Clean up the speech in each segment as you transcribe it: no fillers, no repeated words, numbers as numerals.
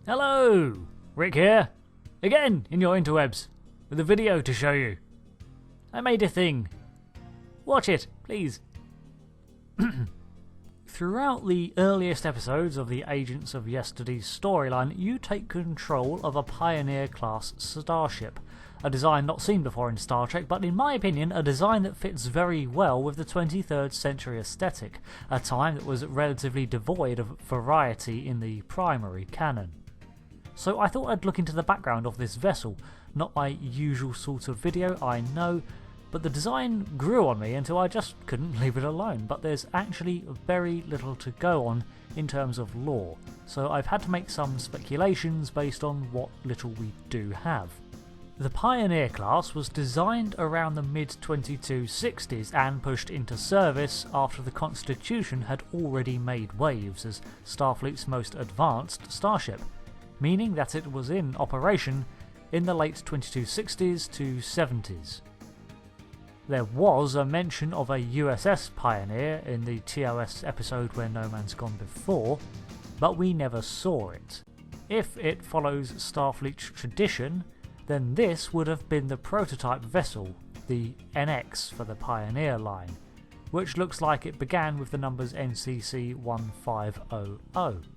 Hello! Rick here, again in your interwebs, with a video to show you. I made a thing. Watch it, please. Throughout the earliest episodes of the Agents of Yesterday's storyline, you take control of a Pioneer-class starship. A design not seen before in Star Trek, but in my opinion a design that fits very well with the 23rd century aesthetic, a time that was relatively devoid of variety in the primary canon. So I thought I'd look into the background of this vessel. Not my usual sort of video, I know, but the design grew on me until I just couldn't leave it alone. But there's actually very little to go on in terms of lore, so I've had to make some speculations based on what little we do have. The Pioneer class was designed around the mid-2260s and pushed into service after the Constitution had already made waves as Starfleet's most advanced starship, meaning that it was in operation in the late 2260s to 70s. There was a mention of a USS Pioneer in the TOS episode Where No Man's Gone Before, but we never saw it. If it follows Starfleet tradition, then this would have been the prototype vessel, the NX for the Pioneer line, which looks like it began with the numbers NCC 1500.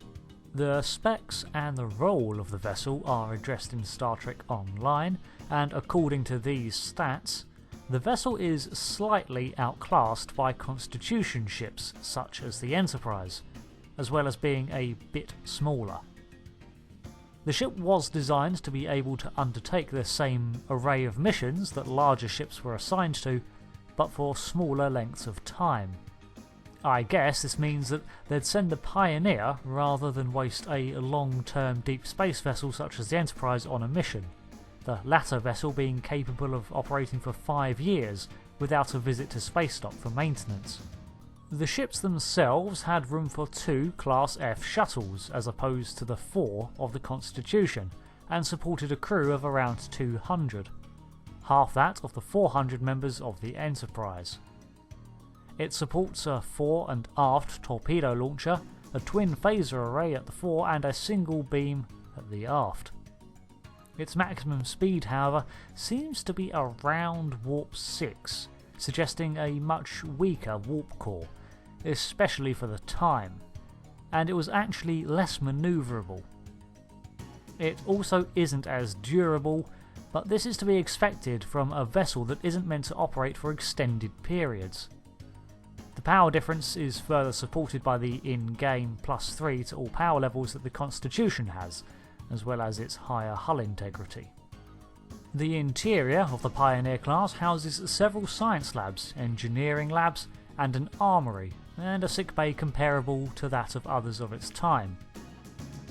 The specs and the role of the vessel are addressed in Star Trek Online, and according to these stats, the vessel is slightly outclassed by Constitution ships such as the Enterprise, as well as being a bit smaller. The ship was designed to be able to undertake the same array of missions that larger ships were assigned to, but for smaller lengths of time. I guess this means that they'd send the Pioneer rather than waste a long-term deep space vessel such as the Enterprise on a mission, the latter vessel being capable of operating for 5 years without a visit to space dock for maintenance. The ships themselves had room for 2 Class F shuttles as opposed to the 4 of the Constitution, and supported a crew of around 200, half that of the 400 members of the Enterprise. It supports a fore and aft torpedo launcher, a twin phaser array at the fore and a single beam at the aft. Its maximum speed, however, seems to be around warp 6, suggesting a much weaker warp core, especially for the time, and it was actually less manoeuvrable. It also isn't as durable, but this is to be expected from a vessel that isn't meant to operate for extended periods. The power difference is further supported by the in-game +3 to all power levels that the Constitution has, as well as its higher hull integrity. The interior of the Pioneer class houses several science labs, engineering labs, and an armoury, and a sickbay comparable to that of others of its time.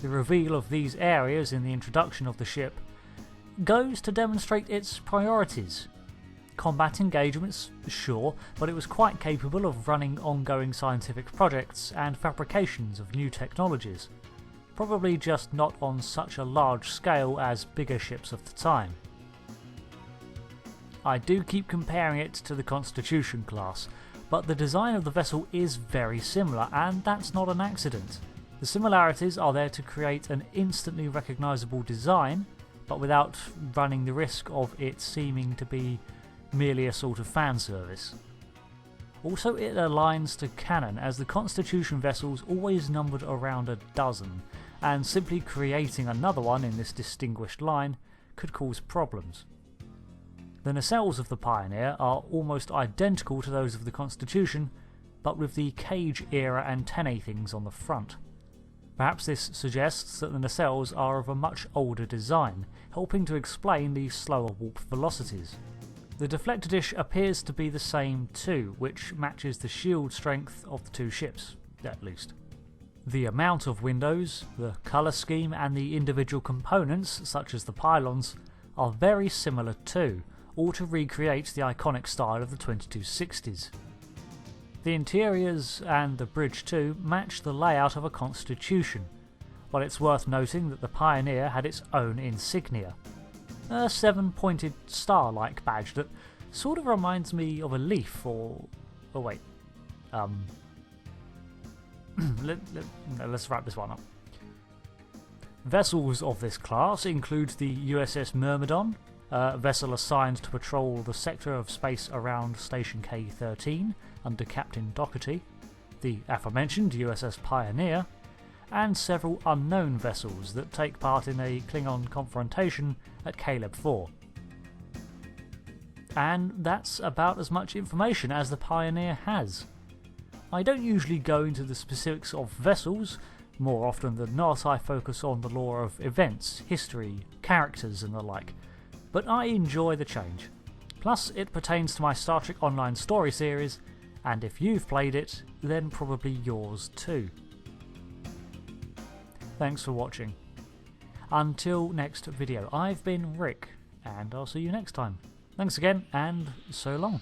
The reveal of these areas in the introduction of the ship goes to demonstrate its priorities. Combat engagements, sure, but it was quite capable of running ongoing scientific projects and fabrications of new technologies, probably just not on such a large scale as bigger ships of the time. I do keep comparing it to the Constitution class, but the design of the vessel is very similar, and that's not an accident. The similarities are there to create an instantly recognisable design, but without running the risk of it seeming to be merely a sort of fan service. Also, it aligns to canon, as the Constitution vessels always numbered around a dozen, and simply creating another one in this distinguished line could cause problems. The nacelles of the Pioneer are almost identical to those of the Constitution, but with the Cage-era antennae things on the front. Perhaps this suggests that the nacelles are of a much older design, helping to explain the slower warp velocities. The deflector dish appears to be the same too, which matches the shield strength of the two ships, at least. The amount of windows, the colour scheme, and the individual components, such as the pylons, are very similar too, all to recreate the iconic style of the 2260s. The interiors and the bridge too match the layout of a Constitution, while it's worth noting that the Pioneer had its own insignia, a 7-pointed star-like badge that sort of reminds me of a leaf or... oh wait, let's wrap this one up. Vessels of this class include the USS Myrmidon, a vessel assigned to patrol the sector of space around Station K-13 under Captain Doherty, the aforementioned USS Pioneer, and several unknown vessels that take part in a Klingon confrontation at Caleb 4. And that's about as much information as the Pioneer has. I don't usually go into the specifics of vessels. More often than not I focus on the lore of events, history, characters and the like, but I enjoy the change. Plus it pertains to my Star Trek Online story series, and if you've played it, then probably yours too. Thanks for watching. Until next video, I've been Rick, and I'll see you next time. Thanks again, and so long.